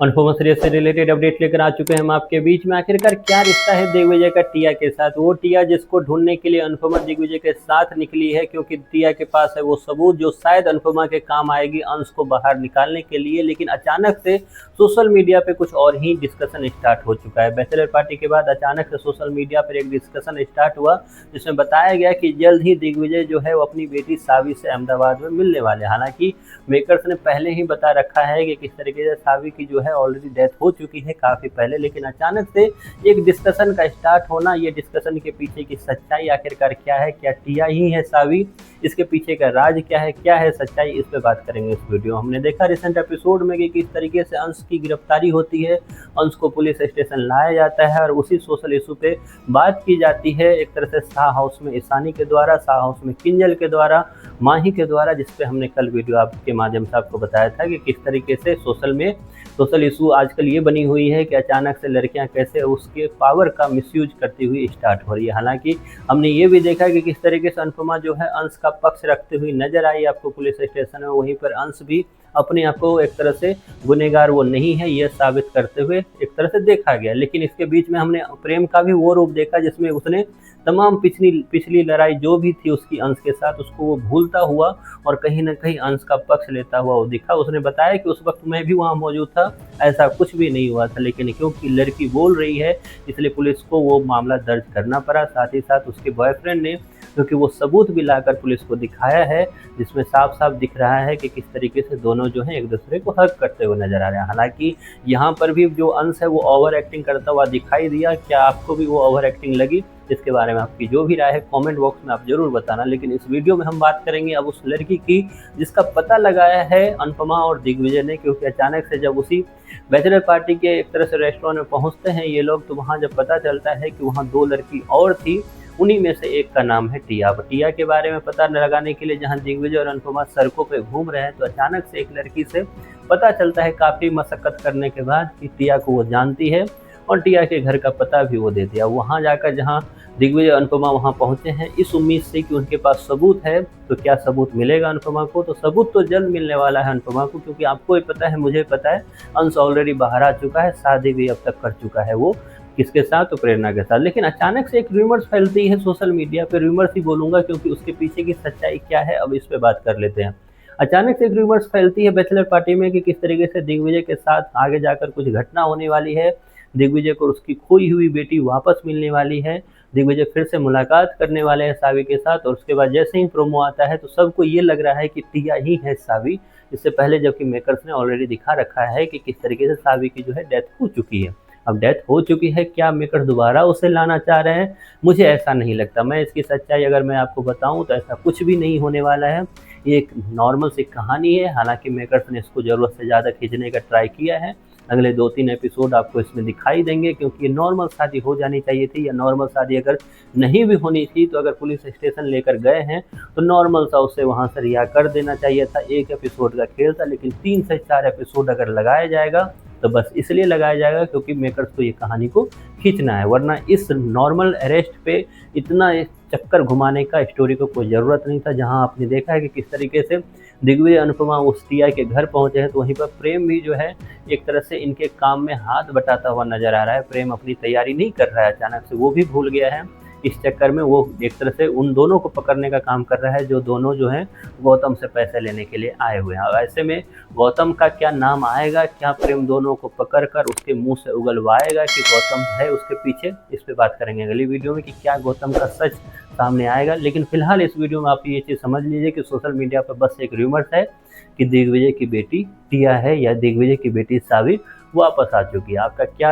Anupama serial से related update लेकर आ चुके हैं हम आपके बीच में। आखिरकार क्या रिश्ता है दिग्विजय का टिया के साथ? वो टिया जिसको ढूंढने के लिए अनुपमा दिग्विजय के साथ निकली है, क्योंकि टिया के पास है वो सबूत जो शायद अनुपमा के काम आएगी अंश को बाहर निकालने के लिए। लेकिन अचानक से सोशल मीडिया पे कुछ और ही डिस्कशन स्टार्ट हो चुका है। बैचलर पार्टी के बाद अचानक से सोशल मीडिया पर एक डिस्कशन स्टार्ट हुआ जिसमें बताया गया कि जल्द ही दिग्विजय जो है वो अपनी बेटी सावी से अहमदाबाद में मिलने वाले। हालांकि मेकर्स ने पहले ही बता रखा है कि किस तरीके से सावी की जो है ऑलरेडी डेथ हो चुकी है काफ़ी पहले, लेकिन अचानक से एक डिस्कशन का स्टार्ट होना, ये डिस्कशन के पीछे की सच्चाई आखिरकार क्या है, क्या टिया ही है सावी, इसके पीछे का राज क्या है सच्चाई, इस पे बात करेंगे इस वीडियो। हमने देखा रिसेंट एपिसोड में कि किस तरीके से अंश की गिरफ्तारी होती है, अंश को पुलिस स्टेशन लाया जाता है और उसी सोशल इशू पे बात की जाती है एक तरह से शाह हाउस में ईशानी के द्वारा, शाह हाउस में किंजल के द्वारा, माही के द्वारा, जिसपे हमने कल वीडियो आपके माध्यम से आपको बताया था कि किस तरीके से सोशल इशू आजकल ये बनी हुई है कि अचानक से लड़कियां कैसे उसके पावर का मिसयूज करती हुई स्टार्ट हो रही है। हालांकि हमने ये भी देखा कि किस तरीके से अनुपमा जो है अंश का पक्ष रखते हुए नजर आई आपको पुलिस स्टेशन में, वहीं पर अंश भी अपने आप को एक तरह से गुनहगार वो नहीं है यह साबित करते हुए एक तरह से देखा गया। लेकिन इसके बीच में हमने प्रेम का भी वो रूप देखा जिसमें उसने तमाम पिछली लड़ाई जो भी थी उसकी अंश के साथ उसको वो भूलता हुआ और कहीं ना कहीं अंश का पक्ष लेता हुआ वो दिखा। उसने बताया कि उस वक्त मैं भी वहाँ मौजूद था, ऐसा कुछ भी नहीं हुआ था, लेकिन क्योंकि लड़की बोल रही है इसलिए पुलिस को वो मामला दर्ज करना पड़ा। साथ ही साथ उसके बॉयफ्रेंड ने क्योंकि वो सबूत भी लाकर पुलिस को दिखाया है जिसमें साफ साफ दिख रहा है कि किस तरीके से दोनों जो हैं एक दूसरे को हक करते हुए नजर आ रहे हैं। हालांकि यहाँ पर भी जो अंश है वो ओवर एक्टिंग करता हुआ दिखाई दिया। क्या आपको भी वो ओवर एक्टिंग लगी? इसके बारे में आपकी जो भी राय है कमेंट बॉक्स में आप जरूर बताना। लेकिन इस वीडियो में हम बात करेंगे अब उस लड़की की जिसका पता लगाया है अनुपमा और दिग्विजय ने, क्योंकि अचानक से जब उसी बैचलर पार्टी के एक तरह से रेस्टोरेंट में पहुंचते हैं ये लोग, तो वहां जब पता चलता है कि वहां दो लड़की और थी, उन्हीं में से एक का नाम है टिया। टिया के बारे में पता लगाने के लिए जहां दिग्विजय और अनुपमा सड़कों पे घूम रहे हैं तो अचानक से एक लड़की से पता चलता है काफ़ी मशक्कत करने के बाद कि टिया को वो जानती है और टिया के घर का पता भी वो दे दिया। वहाँ जाकर जहाँ दिग्विजय अनुपमा वहाँ पहुँचे हैं इस उम्मीद से कि उनके पास सबूत है, तो क्या सबूत मिलेगा अनुपमा को? तो सबूत तो जल्द मिलने वाला है अनुपमा को, क्योंकि आपको ही पता है, मुझे पता है, अंश ऑलरेडी बाहर आ चुका है, शादी भी अब तक कर चुका है वो किसके साथ? तो प्रेरणा के साथ। लेकिन अचानक से एक रूमर्स फैलती है सोशल मीडिया पे, रूमर्स ही बोलूँगा क्योंकि उसके पीछे की सच्चाई क्या है अब इस पे बात कर लेते हैं। अचानक से एक रूमर्स फैलती है बैचलर पार्टी में कि किस तरीके से दिग्विजय के साथ आगे जाकर कुछ घटना होने वाली है, दिग्विजय को उसकी खोई हुई बेटी वापस मिलने वाली है, दिग्विजय फिर से मुलाकात करने वाले हैं सावी के साथ। और उसके बाद जैसे ही प्रोमो आता है तो सबको ये लग रहा है कि टिया ही है सावी, इससे पहले जबकि मेकर्स ने ऑलरेडी दिखा रखा है कि किस तरीके से सावी की जो है डेथ हो चुकी है। अब डेथ हो चुकी है, क्या मेकर दोबारा उसे लाना चाह रहे हैं? मुझे ऐसा नहीं लगता। मैं इसकी सच्चाई अगर मैं आपको बताऊं तो ऐसा कुछ भी नहीं होने वाला है। ये एक नॉर्मल सी कहानी है। हालांकि मेकर्स ने इसको ज़रूरत से ज़्यादा खींचने का ट्राई किया है। अगले 2-3 एपिसोड आपको इसमें दिखाई देंगे, क्योंकि ये नॉर्मल शादी हो जानी चाहिए थी, या नॉर्मल शादी अगर नहीं भी होनी थी तो अगर पुलिस स्टेशन लेकर गए हैं तो नॉर्मल सा उससे वहाँ से रिहा कर देना चाहिए था। एक एपिसोड का खेल था, लेकिन 3 से 4 एपिसोड अगर लगाया जाएगा तो बस इसलिए लगाया जाएगा क्योंकि मेकर्स को ये कहानी को खींचना है, वरना इस नॉर्मल अरेस्ट पे इतना चक्कर घुमाने का स्टोरी को कोई ज़रूरत नहीं था। जहां आपने देखा है कि किस तरीके से दिग्विजय अनुपमा उस टिया के घर पहुंचे हैं, तो वहीं पर प्रेम भी जो है एक तरह से इनके काम में हाथ बटाता हुआ नजर आ रहा है। प्रेम अपनी तैयारी नहीं कर रहा है, अचानक से वो भी भूल गया है। इस चक्कर में वो एक तरह से उन दोनों को पकड़ने का काम कर रहा है जो दोनों जो हैं गौतम से पैसे लेने के लिए आए हुए हैं। ऐसे में गौतम का क्या नाम आएगा? क्या प्रेम दोनों को पकड़कर उसके मुंह से उगलवाएगा कि गौतम है उसके पीछे? इस पे बात करेंगे अगली वीडियो में कि क्या गौतम का सच सामने आएगा। लेकिन फिलहाल इस वीडियो में आप ये चीज़ समझ लीजिए कि सोशल मीडिया पर बस एक रूमर्स है कि दिग्विजय की बेटी टिया है या दिग्विजय की बेटी सावी वापस आ चुकी है। आपका क्या